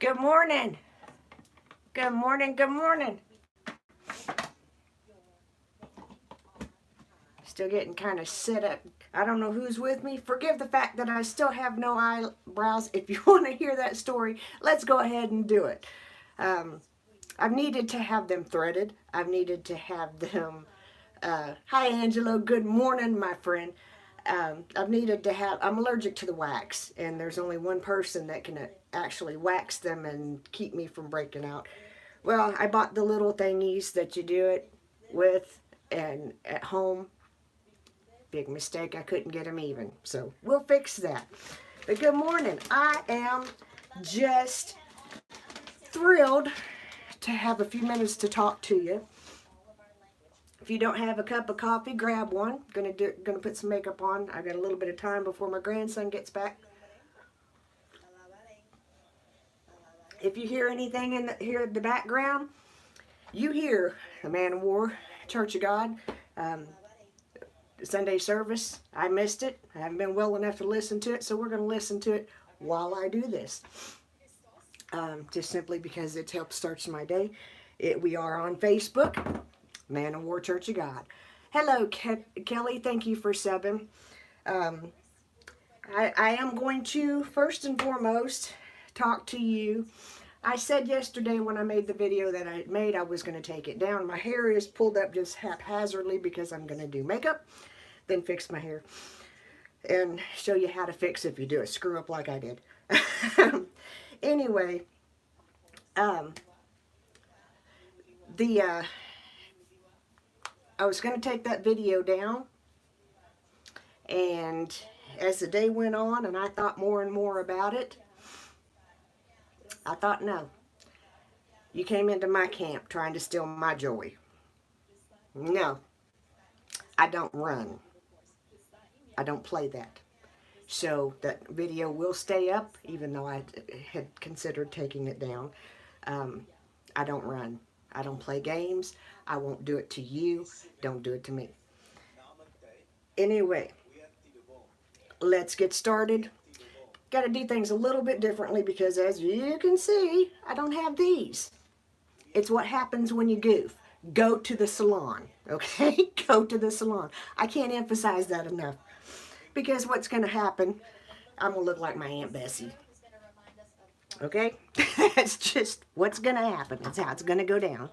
Good morning. Good morning. Good morning. Still getting kind of set up. I don't know who's with me. Forgive the fact that I still have no eyebrows. If you want to hear that story, let's go ahead and do it. I've needed to have them threaded. I've needed to have them. Hi, Angelo. Good morning, my friend. I've needed to have. I'm allergic to the wax, and there's only one person that can actually wax them and keep me from breaking out. Well, I bought the little thingies that you do it with, and at home. Big mistake. I couldn't get them even, so we'll fix that. But good morning. I am just thrilled to have a few minutes to talk to you. If you don't have a cup of coffee, grab one. Gonna put some makeup on. I got a little bit of time before my grandson gets back. If you hear anything in the background, you hear the Man of War, Church of God, Sunday service. I missed it. I haven't been well enough to listen to it, so we're going to listen to it while I do this. Just simply because it helps start my day. We are on Facebook. Man of War, Church of God. Hello, Kelly. Thank you for subbing. I am going to, first and foremost, talk to you. I said yesterday when I made the video that I made, I was going to take it down. My hair is pulled up just haphazardly because I'm going to do makeup, then fix my hair, and show you how to fix if you do a screw up like I did. Anyway, I was going to take that video down, and as the day went on and I thought more and more about it, I thought, no, you came into my camp trying to steal my joy. No, I don't run. I don't play that. So that video will stay up, even though I had considered taking it down. I don't run. I don't play games. I won't do it to you. Don't do it to me. Anyway, let's get started. Got to do things a little bit differently because, as you can see, I don't have these. It's what happens when you goof. Go to the salon, okay? Go to the salon. I can't emphasize that enough because what's going to happen, I'm going to look like my Aunt Bessie. Okay? That's just what's going to happen. That's how it's going to go down.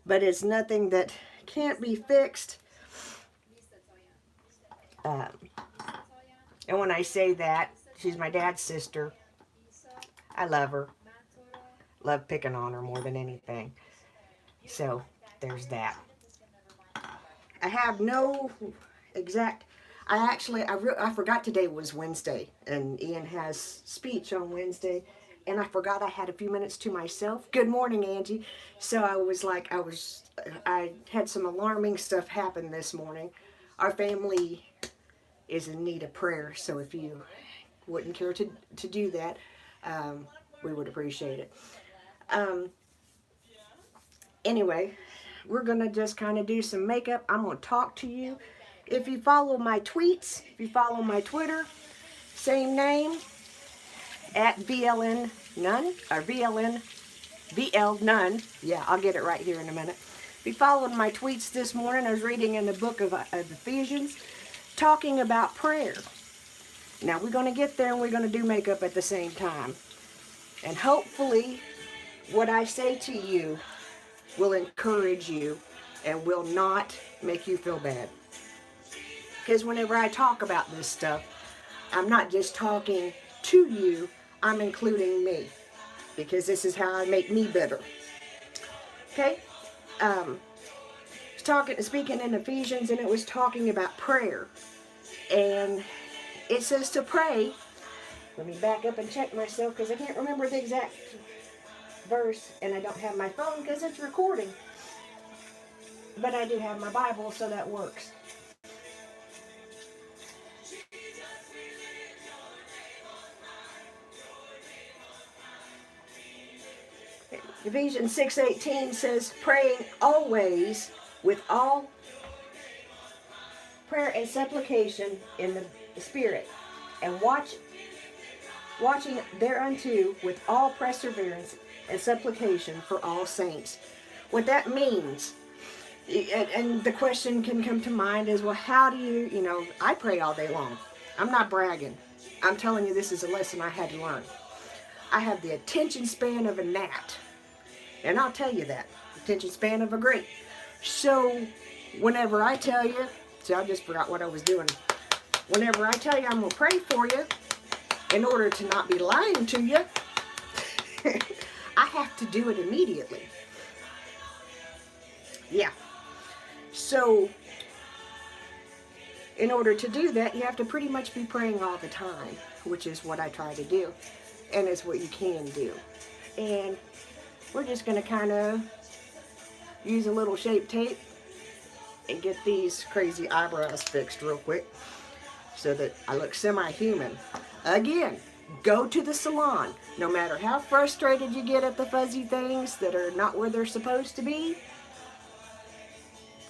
But it's nothing that can't be fixed. And when I say that, she's my dad's sister. I love her. Love picking on her more than anything. So, there's that. I have no exact... I forgot today was Wednesday, and Ian has speech on Wednesday, and I forgot I had a few minutes to myself. Good morning, Angie. So I was like, I had some alarming stuff happen this morning. Our family is in need of prayer, so if you wouldn't care to do that, we would appreciate it. Anyway, we're going to just kind of do some makeup. I'm going to talk to you. If you follow my tweets, if you follow my Twitter, same name, at VLN None, or VL None. Yeah, I'll get it right here in a minute. If you followed my tweets this morning, I was reading in the book of Ephesians, talking about prayer. Now, we're going to get there and we're going to do makeup at the same time. And hopefully, what I say to you will encourage you and will not make you feel bad. Because whenever I talk about this stuff, I'm not just talking to you, I'm including me. Because this is how I make me better. Okay? Speaking in Ephesians, and it was talking about prayer. And it says to pray. Let me back up and check myself because I can't remember the exact verse, and I don't have my phone because it's recording. But I do have my Bible, so that works. Ephesians 6:18 says, praying always with all prayer and supplication in the Spirit, and watching thereunto with all perseverance and supplication for all saints. What that means, and the question can come to mind is, well, how do you, I pray all day long. I'm not bragging. I'm telling you, this is a lesson I had to learn. I have the attention span of a gnat. And I'll tell you that. Attention span of a grape. So, whenever I tell you, see, I just forgot what I was doing. Whenever I tell you I'm going to pray for you, in order to not be lying to you, I have to do it immediately. Yeah. So, in order to do that, you have to pretty much be praying all the time, which is what I try to do, and it's what you can do. And we're just going to kind of use a little shape tape and get these crazy eyebrows fixed real quick so that I look semi-human. Again, go to the salon. No matter how frustrated you get at the fuzzy things that are not where they're supposed to be,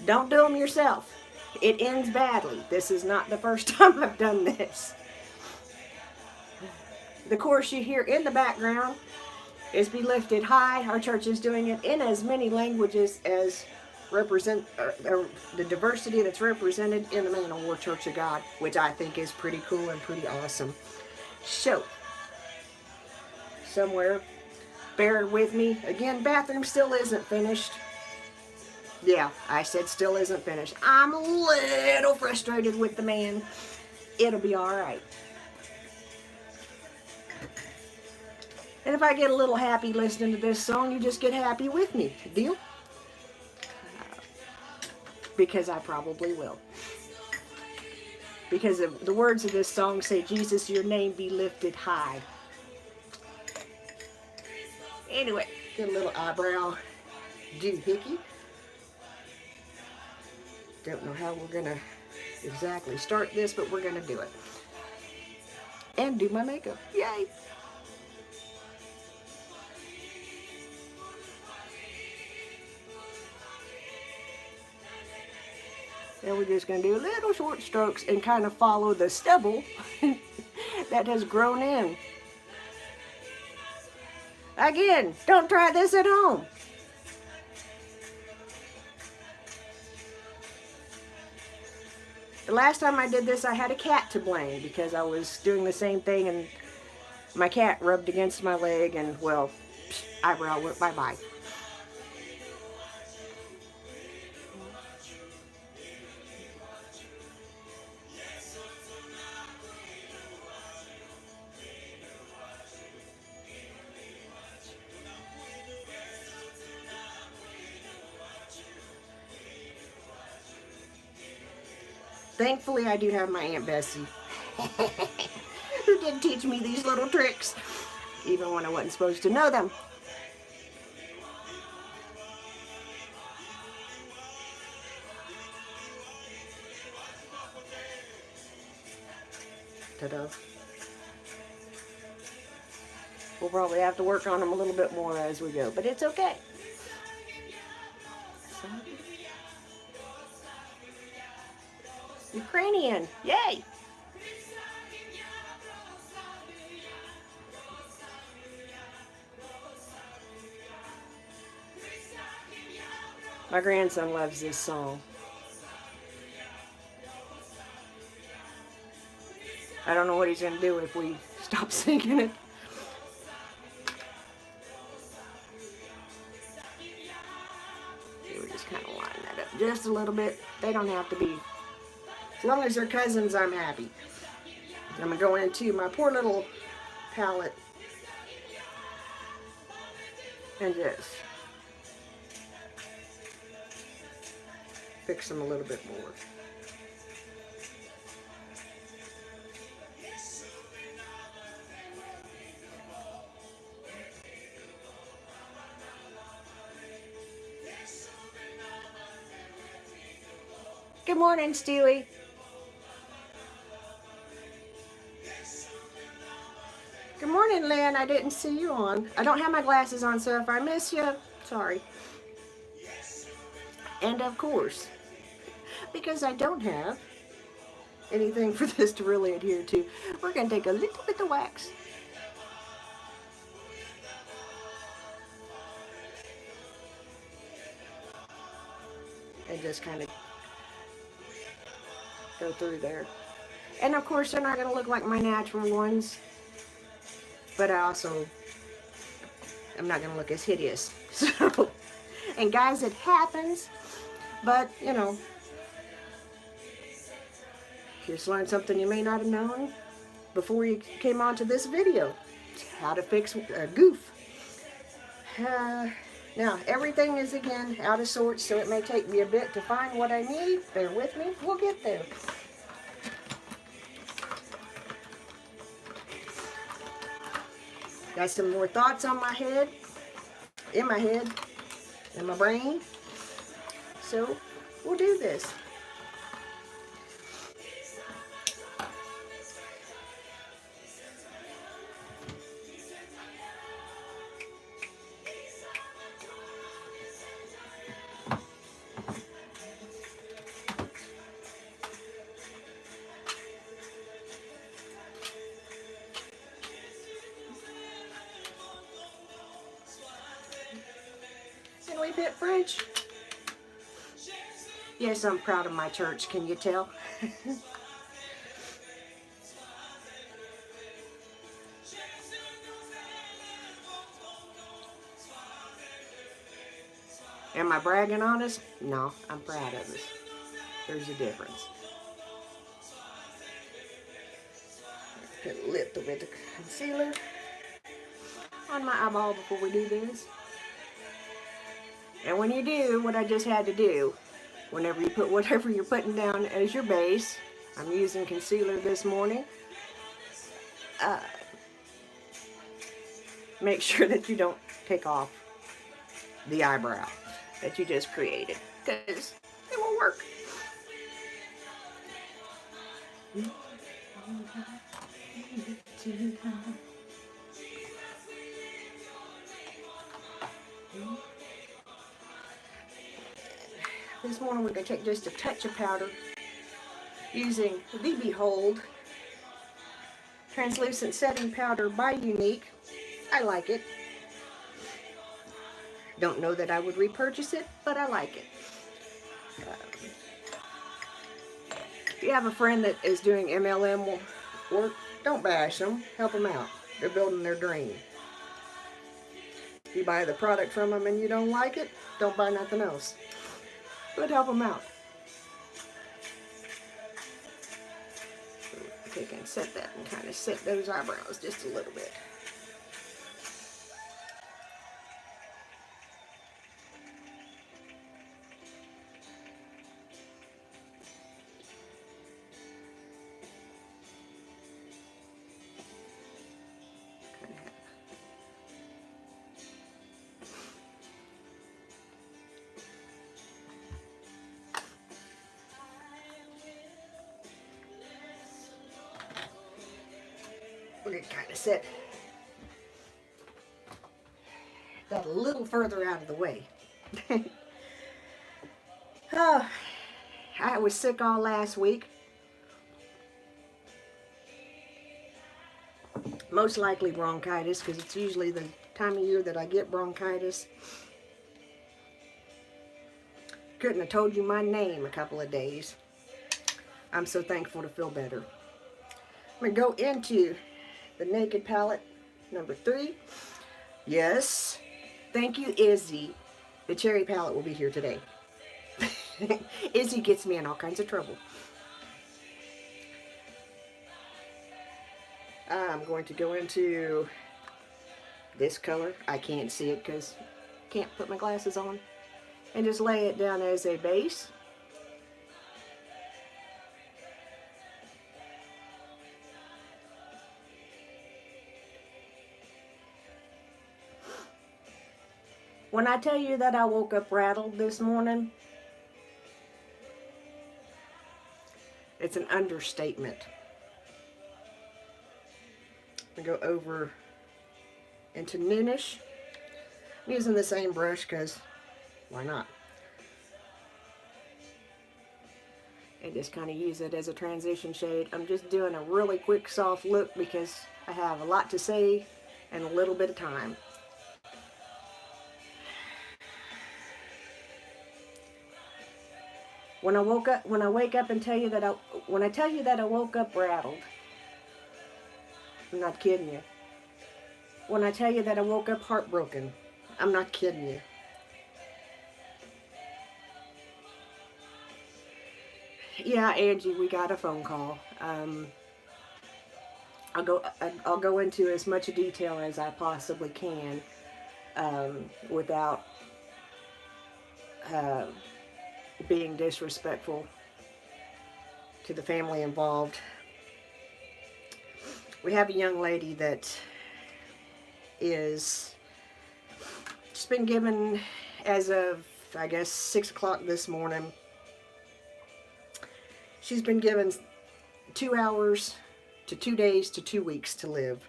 don't do them yourself. It ends badly. This is not the first time I've done this. The chorus you hear in the background is Be Lifted High. Our church is doing it in as many languages as represent the diversity that's represented in the Man of War Church of God, which I think is pretty cool and pretty awesome. So, somewhere, bear with me. Again, bathroom still isn't finished. Yeah, I said still isn't finished. I'm a little frustrated with the man. It'll be all right. And if I get a little happy listening to this song, you just get happy with me. Deal? Because I probably will. Because the words of this song say, Jesus, your name be lifted high. Anyway, get a little eyebrow doohickey. Don't know how we're going to exactly start this, but we're going to do it. And do my makeup. Yay! And we're just going to do little short strokes and kind of follow the stubble that has grown in. Again, don't try this at home. The last time I did this, I had a cat to blame because I was doing the same thing and my cat rubbed against my leg and, well, eyebrow went bye-bye. Thankfully, I do have my Aunt Bessie, who did teach me these little tricks, even when I wasn't supposed to know them. Ta-da. We'll probably have to work on them a little bit more as we go, but it's okay. Ukrainian, yay! My grandson loves this song. I don't know what he's going to do if we stop singing it. We'll just kind of line that up just a little bit. They don't have to be. As long as they're cousins, I'm happy. I'm going to go into my poor little palette and just fix them a little bit more. Good morning, Stewie. Good morning, Lynn. I didn't see you on. I don't have my glasses on, so if I miss you, sorry. And of course, because I don't have anything for this to really adhere to, we're going to take a little bit of wax and just kind of go through there. And of course, they're not going to look like my natural ones, but I'm not going to look as hideous. So, and guys, it happens, but you know, you just learned something you may not have known before you came onto this video. How to fix a goof. Now, everything is again out of sorts, so it may take me a bit to find what I need. Bear with me, we'll get there. Got some more thoughts on my head, in my brain. So, we'll do this. Can we bit French? Yes, I'm proud of my church, can you tell? Am I bragging on us? No, I'm proud of us. There's a difference. Put a little bit of concealer on my eyeball before we do this. And when you do what I just had to do, whenever you put whatever you're putting down as your base, I'm using concealer this morning, make sure that you don't take off the eyebrow that you just created, because it won't work. This morning we're going to take just a touch of powder using the Behold Translucent Setting Powder by Unique. I like it. Don't know that I would repurchase it, but I like it. If you have a friend that is doing MLM work, don't bash them. Help them out. They're building their dream. If you buy the product from them and you don't like it, don't buy nothing else. But help them out. Okay, can set that and kind of set those eyebrows just a little bit. We're going to kind of set that a little further out of the way. Oh, I was sick all last week. Most likely bronchitis, because it's usually the time of year that I get bronchitis. Couldn't have told you my name a couple of days. I'm so thankful to feel better. I'm going to go into the Naked palette, number 3. Yes, thank you, Izzy. The cherry palette will be here today. Izzy gets me in all kinds of trouble. I'm going to go into this color. I can't see it because I can't put my glasses on. And just lay it down as a base. When I tell you that I woke up rattled this morning, it's an understatement. I'm going to go over into Noonish. I'm using the same brush because why not? And just kind of use it as a transition shade. I'm just doing a really quick soft look because I have a lot to say and a little bit of time. When I wake up and tell you that when I tell you that I woke up rattled, I'm not kidding you. When I tell you that I woke up heartbroken, I'm not kidding you. Yeah, Angie, we got a phone call. I'll go into as much detail as I possibly can without uh, being disrespectful to the family involved. We have a young lady that is just been given, as of I guess 6 o'clock this morning, she's been given 2 hours to 2 days to 2 weeks to live.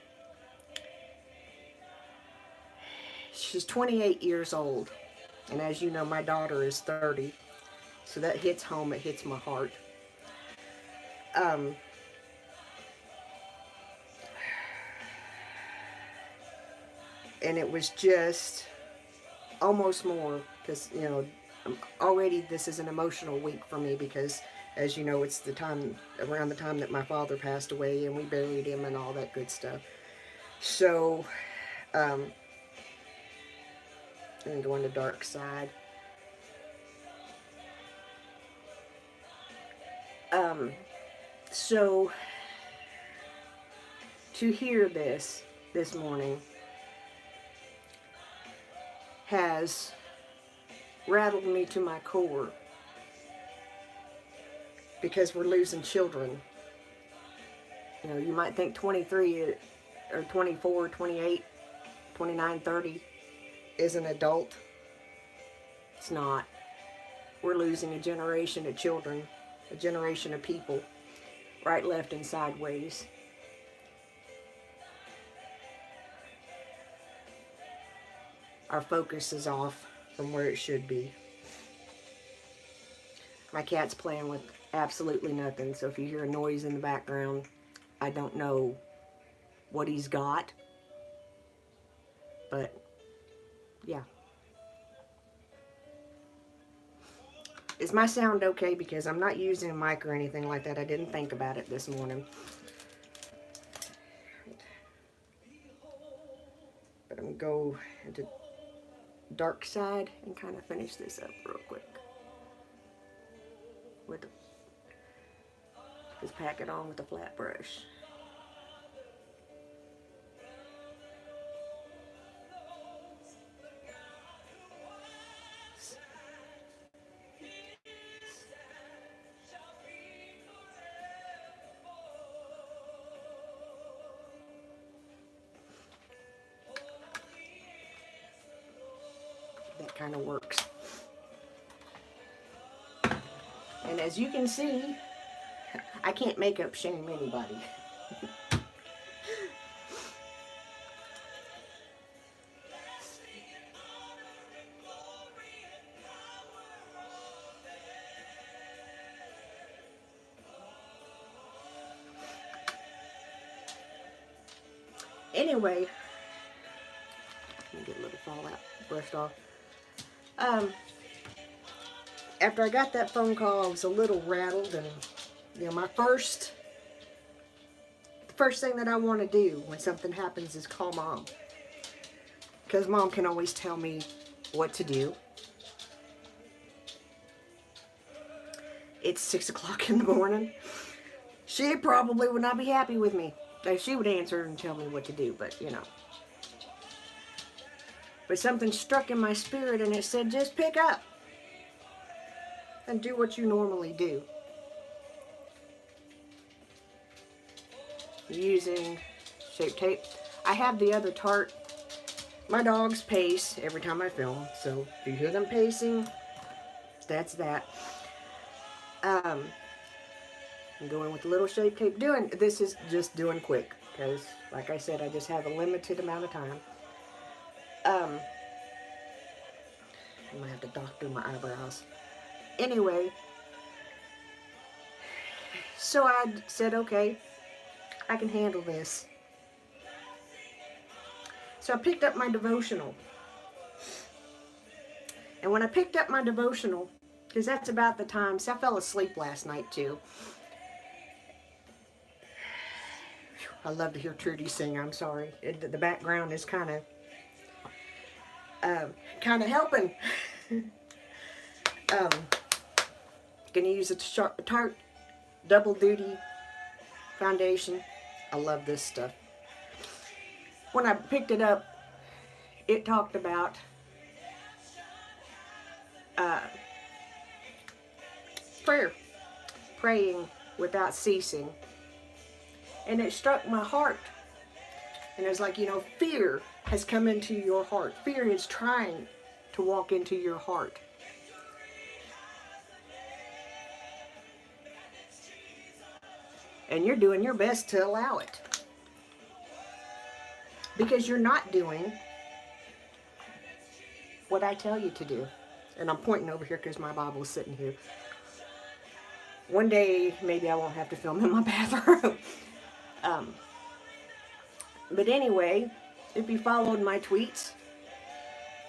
She's 28 years old, and as you know, my daughter is 30, so that hits home. It hits my heart. And it was just almost more, because already this is an emotional week for me, because as you know, it's the time, around the time that my father passed away and we buried him and all that good stuff. So I'm going to go on the dark side. So to hear this morning has rattled me to my core, because we're losing children. You might think 23 or 24, 28, 29, 30 is an adult. It's not. We're losing a generation of children, a generation of people, right, left, and sideways. Our focus is off from where it should be. My cat's playing with absolutely nothing, so if you hear a noise in the background, I don't know what he's got, but yeah. Is my sound okay? Because I'm not using a mic or anything like that. I didn't think about it this morning. But I'm going to go into dark side and kind of finish this up real quick. With just pack it on with a flat brush. That kind of works. And as you can see, I can't make up shame anybody. Anyway, let me get a little fallout brushed off. After I got that phone call, I was a little rattled, and the first thing that I want to do when something happens is call Mom, because Mom can always tell me what to do. It's 6 o'clock in the morning. She probably would not be happy with me. She would answer and tell me what to do, but But something struck in my spirit, and it said, just pick up and do what you normally do. Using shape tape. I have the other tart. My dogs pace every time I film, so if you hear them pacing, that's that. I'm going with a little shape tape. This is just doing quick, because like I said, I just have a limited amount of time. I'm gonna have to doctor my eyebrows. Anyway, so I said, okay, I can handle this. So I picked up my devotional. And when I picked up my devotional, because that's about the time. So I fell asleep last night too. I love to hear Trudy sing. I'm sorry. The background is kind of helping. Gonna use a Tarte Double Duty foundation. I love this stuff. When I picked it up, it talked about prayer, praying without ceasing. And it struck my heart. And it was like, fear has come into your heart. Fear is trying to walk into your heart. And you're doing your best to allow it. Because you're not doing what I tell you to do. And I'm pointing over here because my Bible's sitting here. One day, maybe I won't have to film in my bathroom. But anyway, if you followed my tweets,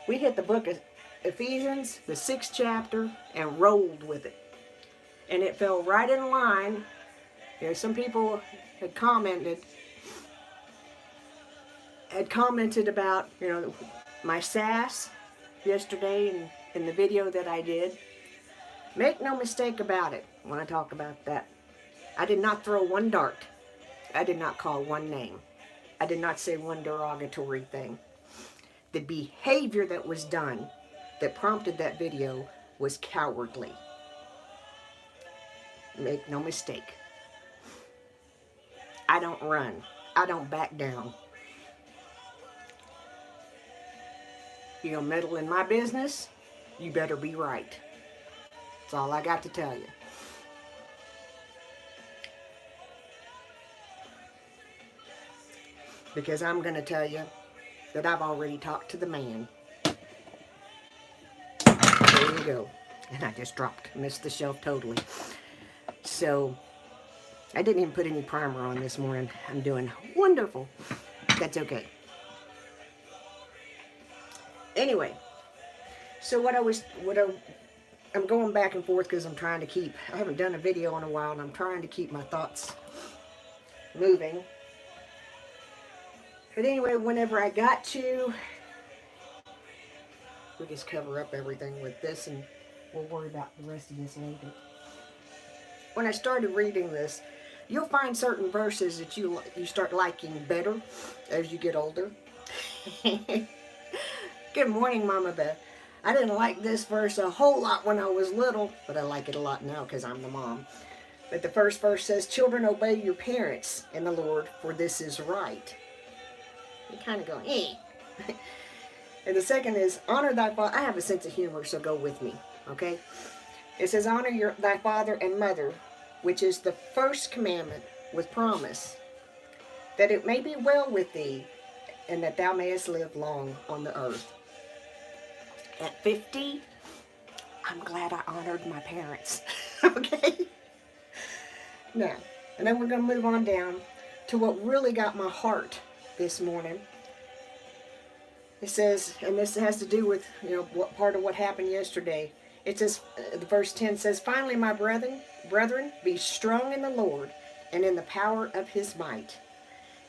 we hit the book of Ephesians, the 6th chapter, and rolled with it. And it fell right in line. Some people had commented about, my sass yesterday in the video that I did. Make no mistake about it when I talk about that. I did not throw one dart. I did not call one name. I did not say one derogatory thing. The behavior that was done that prompted that video was cowardly. Make no mistake. I don't run. I don't back down. You meddle in my business, you better be right. That's all I got to tell you. Because I'm going to tell you that I've already talked to the man. There you go. And I just missed the shelf totally. So, I didn't even put any primer on this morning. I'm doing wonderful. That's okay. Anyway, so I'm going back and forth because I haven't done a video in a while, and I'm trying to keep my thoughts moving. But anyway, whenever I got to, we'll just cover up everything with this, and we'll worry about the rest of this later. When I started reading this, you'll find certain verses that you start liking better as you get older. Good morning, Mama Beth. I didn't like this verse a whole lot when I was little, but I like it a lot now because I'm the mom. But the first verse says, "Children, obey your parents in the Lord, for this is right." You kind of go, eh. And the second is, honor thy father. I have a sense of humor, so go with me, okay? It says, honor thy father and mother, which is the first commandment with promise, that it may be well with thee, and that thou mayest live long on the earth. At 50, I'm glad I honored my parents, okay? Now, and then we're going to move on down to what really got my heart this morning. It says, and this has to do with, what part of what happened yesterday. It says, verse 10 says, finally, my brethren, be strong in the Lord and in the power of his might.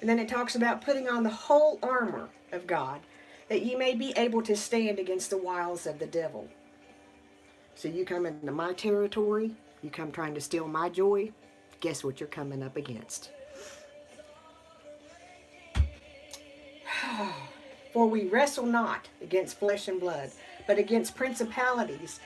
And then it talks about putting on the whole armor of God, that ye may be able to stand against the wiles of the devil. So you come into my territory, you come trying to steal my joy, guess what you're coming up against? For we wrestle not against flesh and blood, but against principalities,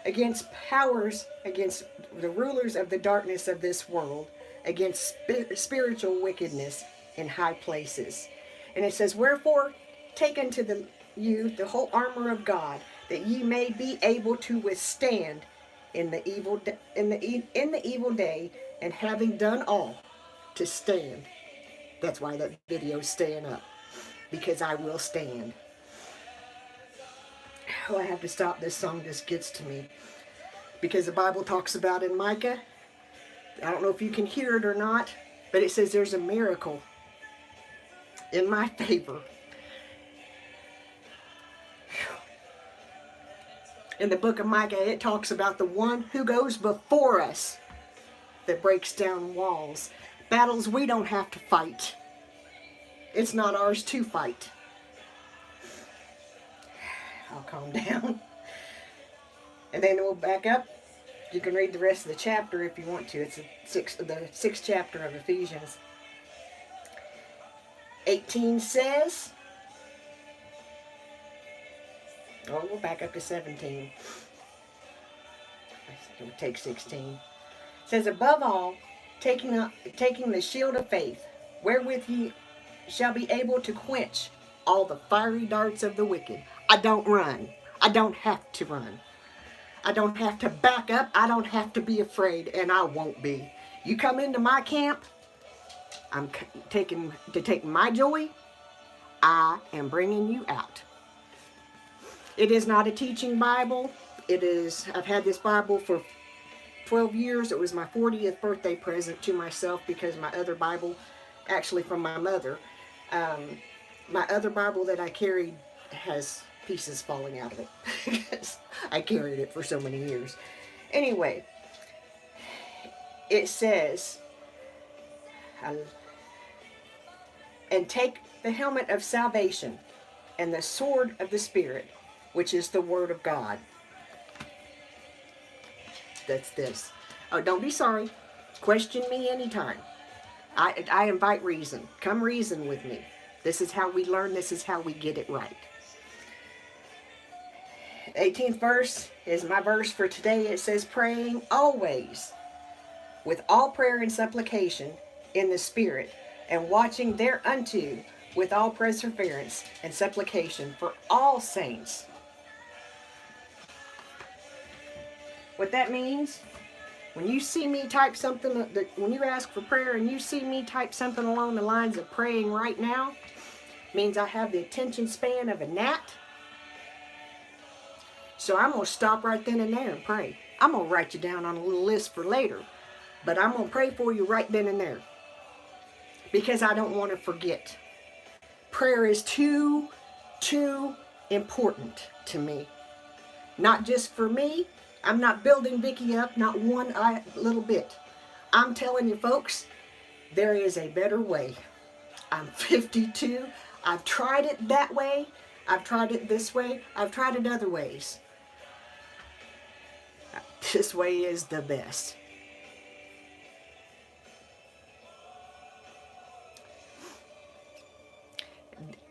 against powers, against the rulers of the darkness of this world, against spiritual wickedness in high places. And it says, wherefore, take unto you the whole armor of God, that ye may be able to withstand in the evil day, and having done all, to stand. That's why that video is staying up, because I will stand. Oh, I have to stop. This song just gets to me, because the Bible talks about in Micah, I don't know if you can hear it or not, but it says there's a miracle in my favor. In the book of Micah, it talks about the one who goes before us that breaks down walls. Battles we don't have to fight. It's not ours to fight. I'll calm down. And then we'll back up. You can read the rest of the chapter if you want to. It's the sixth chapter of Ephesians. 18 says, we'll back up to 17. We'll take 16. It says, above all, taking the shield of faith, wherewith ye shall be able to quench all the fiery darts of the wicked. I don't run. I don't have to run. I don't have to back up. I don't have to be afraid, and I won't be. You come into my camp, I'm taking my joy. I am bringing you out. It is not a teaching Bible. It is, I've had this Bible for 12 years. It was my 40th birthday present to myself because my other Bible, actually from my mother, my other Bible that I carried has pieces falling out of it because I carried it for so many years. Anyway, it says, and take the helmet of salvation and the sword of the Spirit, which is the Word of God. That's this. Oh, don't be sorry. Question me anytime. I invite reason. Come reason with me. This is how we learn. This is how we get it right. 18th verse is my verse for today. It says, praying always with all prayer and supplication in the Spirit, and watching thereunto with all perseverance and supplication for all saints. What that means, when you see me type something, when you ask for prayer and you see me type something along the lines of praying right now, means I have the attention span of a gnat. So I'm going to stop right then and there and pray. I'm going to write you down on a little list for later, but I'm going to pray for you right then and there because I don't want to forget. Prayer is too important to me. Not just for me. I'm not building Vicky up, not one little bit. I'm telling you folks, there is a better way. I'm 52. I've tried it that way. I've tried it this way. I've tried it other ways. This way is the best.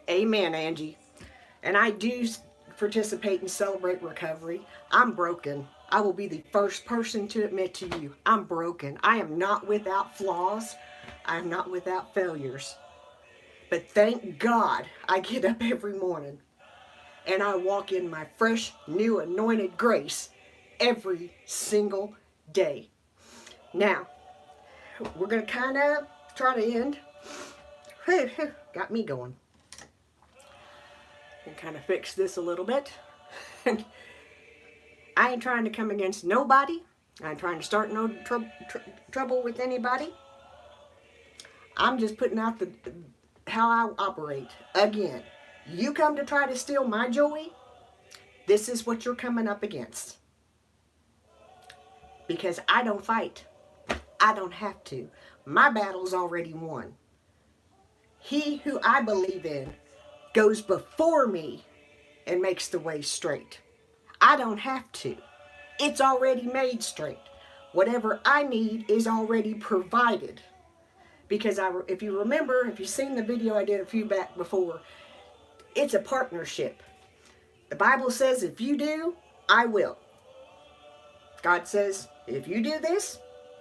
Amen, Angie. And I do participate and celebrate recovery. I'm broken. I will be the first person to admit to you, I'm broken. I am not without flaws. I am not without failures. But thank God I get up every morning and I walk in my fresh, new, anointed grace every single day. Now, we're going to kind of try to end. Got me going. And kind of fix this a little bit. I ain't trying to come against nobody. I ain't trying to start no trouble with anybody. I'm just putting out how I operate. Again, you come to try to steal my joy, this is what you're coming up against. Because I don't fight. I don't have to. My battle's already won. He who I believe in goes before me and makes the way straight. I don't have to. It's already made straight. Whatever I need is already provided. Because if you remember, if you've seen the video I did a few back before, it's a partnership. The Bible says if you do, I will. God says if you do this,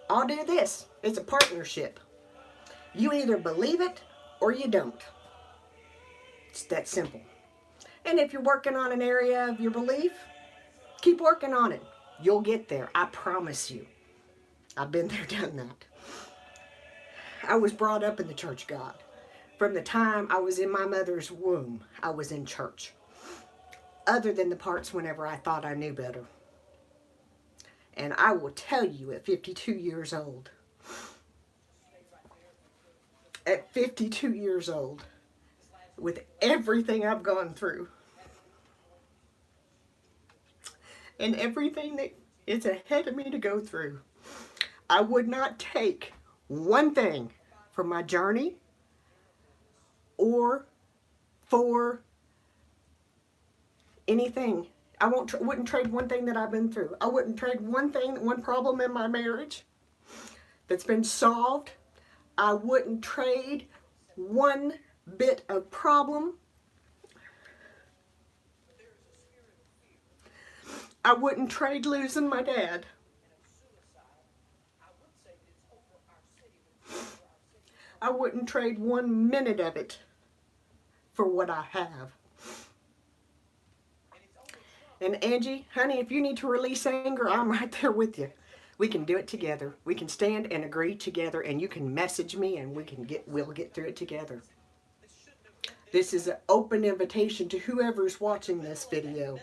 I'll do this. It's a partnership. You either believe it or you don't. It's that simple. And if you're working on an area of your belief, keep working on it. You'll get there. I promise you. I've been there, done that. I was brought up in the church of God. From the time I was in my mother's womb, I was in church. Other than the parts whenever I thought I knew better. And I will tell you at 52 years old, with everything I've gone through, and everything that is ahead of me to go through. I would not take one thing from my journey or for anything. I wouldn't trade one thing that I've been through. I wouldn't trade one problem in my marriage that's been solved. I wouldn't trade one bit of problem. I wouldn't trade losing my dad. I wouldn't trade 1 minute of it for what I have. And Angie, honey, if you need to release anger, I'm right there with you. We can do it together. We can stand and agree together, and you can message me, and we'll get through it together. This is an open invitation to whoever's watching this video.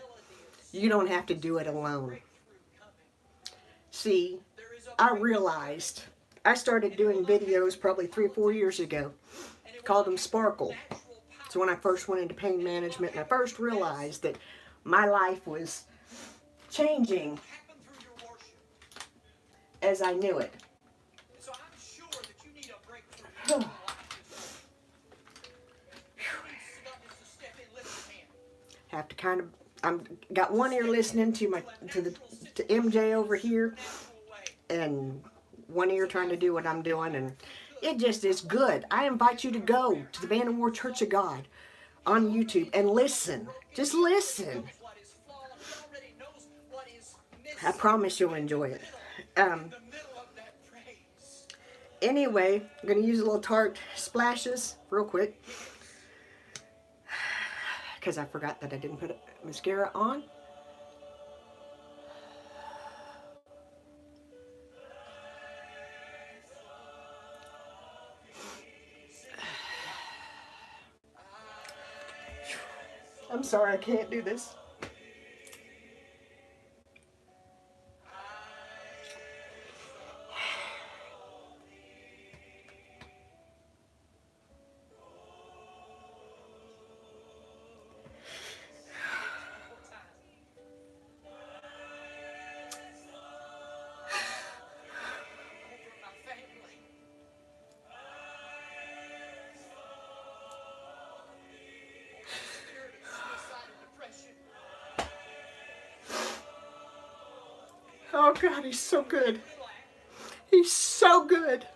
You don't have to do it alone. See, I realized I started doing videos probably 3 or 4 years ago. Called them Sparkle. So when I first went into pain management, and I first realized that my life was changing as I knew it. Have to kind of, I'm got one ear listening to MJ over here, and one ear trying to do what I'm doing, and it just is good. I invite you to go to the Band of War Church of God on YouTube and listen. Just listen. I promise you'll enjoy it. Anyway, I'm going to use a little Tarte splashes real quick, because I forgot that I didn't put mascara on. I'm sorry I can't do this. Oh God, he's so good. He's so good.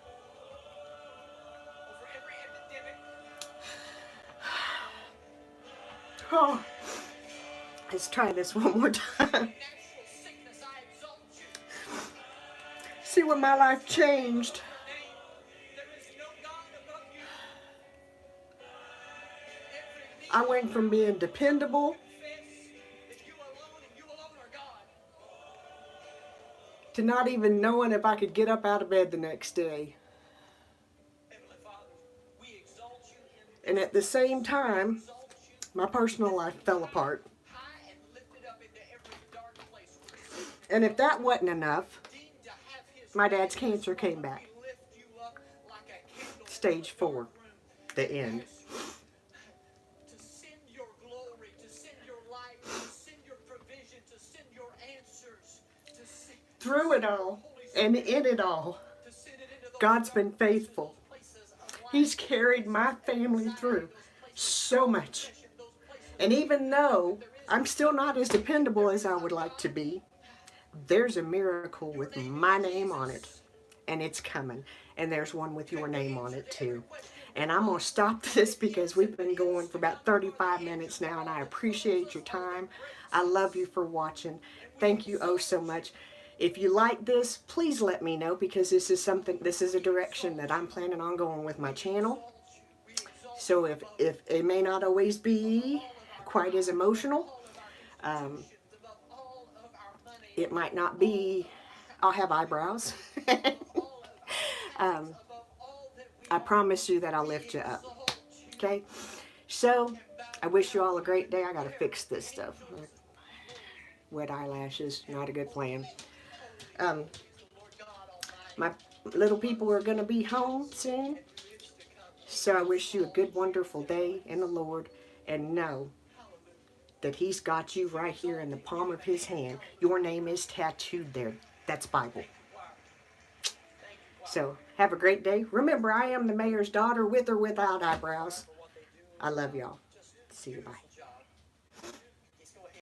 Oh, let's try this one more time. See when my life changed. I went from being dependable to not even knowing if I could get up out of bed the next day. And at the same time, my personal life fell apart. And if that wasn't enough, my dad's cancer came back. Stage 4, the end. Through it all and in it all, God's been faithful. He's carried my family through so much. And even though I'm still not as dependable as I would like to be, there's a miracle with my name on it. And it's coming. And there's one with your name on it too. And I'm going to stop this because we've been going for about 35 minutes now. And I appreciate your time. I love you for watching. Thank you oh so much. If you like this, please let me know, because this is a direction that I'm planning on going with my channel. So if it may not always be quite as emotional, it might not be, I'll have eyebrows. I promise you that I'll lift you up. Okay? So, I wish you all a great day. I gotta fix this stuff. Wet eyelashes, not a good plan. My little people are going to be home soon. So I wish you a good, wonderful day in the Lord. And know that he's got you right here in the palm of his hand. Your name is tattooed there. That's Bible. So have a great day. Remember, I am the mayor's daughter with or without eyebrows. I love y'all. See you. Bye.